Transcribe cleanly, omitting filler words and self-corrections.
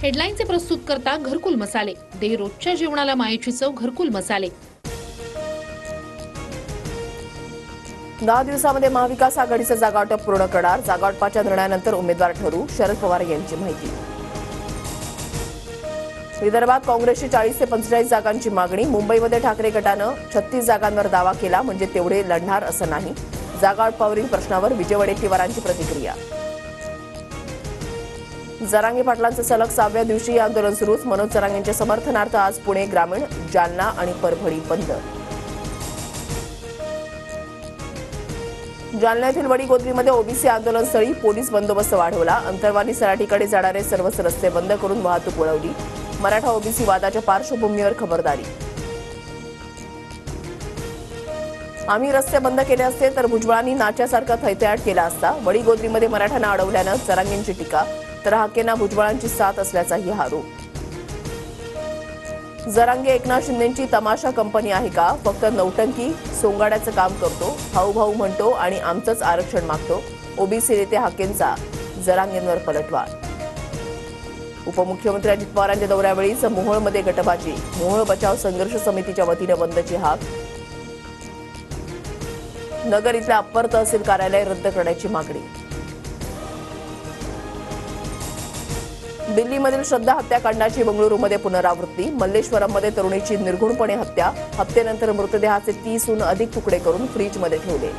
हेडलाईनचे प्रस्तुतकर्ता घरकुल मसाले. दे रोजच्या जेवणाला मायेची चव घरकुल मसाले. 10 दिवसांमध्ये महाविकास आघाडीचा जागावाटप पूर्ण करणार. जागावाटपाच्या निर्णयानंतर उमेदवार ठरू, शरद पवार यांची माहिती. विदर्भात काँग्रेसची 40 ते 45 जागांची मागणी. मुंबईमध्ये ठाकरे गटानं 36 जागांवर दावा केला, म्हणजे तेवढे लढणार असं नाही. जागावाटपावरील प्रश्नावर विजय वडेट्टीवारांची प्रतिक्रिया. जरांगे पाटलांचं सलग 6व्या दिवशी आंदोलन सुरूच. मनोज जरांगेंच्या समर्थनार्थ आज पुणे ग्रामीण, जालना आणि परभणी बंद. जालन्यातील वडीगोद्रीमध्ये ओबीसी आंदोलनस्थळी पोलीस बंदोबस्त वाढवला. अंतरवाली सराटीकडे जाणारे सर्वच रस्ते बंद करून वाहतूक वळवली. मराठा ओबीसी वादाच्या पार्श्वभूमीवर खबरदारी. आम्ही रस्ते बंद केले असते तर भुजबळांनी नाच्यासारखा थैथयाट केला असता. वडीगोद्रीमध्ये मराठ्यांना अडवल्यानं जरांगेंची टीका, तर हाकेंना भुजबळांची साथ असल्याचाही आरोप. जरांगे एकनाथ शिंदेंची तमाशा कंपनी आहे का? फक्त नौटंकी सोंगाड्याचं काम करतो, भाऊ भाऊ म्हणतो आणि आमचंच आरक्षण मागतो. ओबीसी नेते हाकेंचा जरांगेंवर पलटवार. उपमुख्यमंत्री अजित पवारांच्या दौऱ्यावेळीच मोहोळमध्ये गटबाजी. मोहोळ बचाव संघर्ष समितीच्या वतीनं बंदची हाक. नगर इथल्या अप्पर तहसील कार्यालय रद्द करण्याची मागणी. दिल्लीमधील श्रद्धा हत्याकांडाची बंगळुरूमध्ये पुनरावृत्ती. मल्लेश्वरममध्ये तरुणीची निर्घृणपणे हत्या. हत्येनंतर मृतदेहाचे 30हून अधिक तुकडे करून फ्रीजमध्ये ठेवले.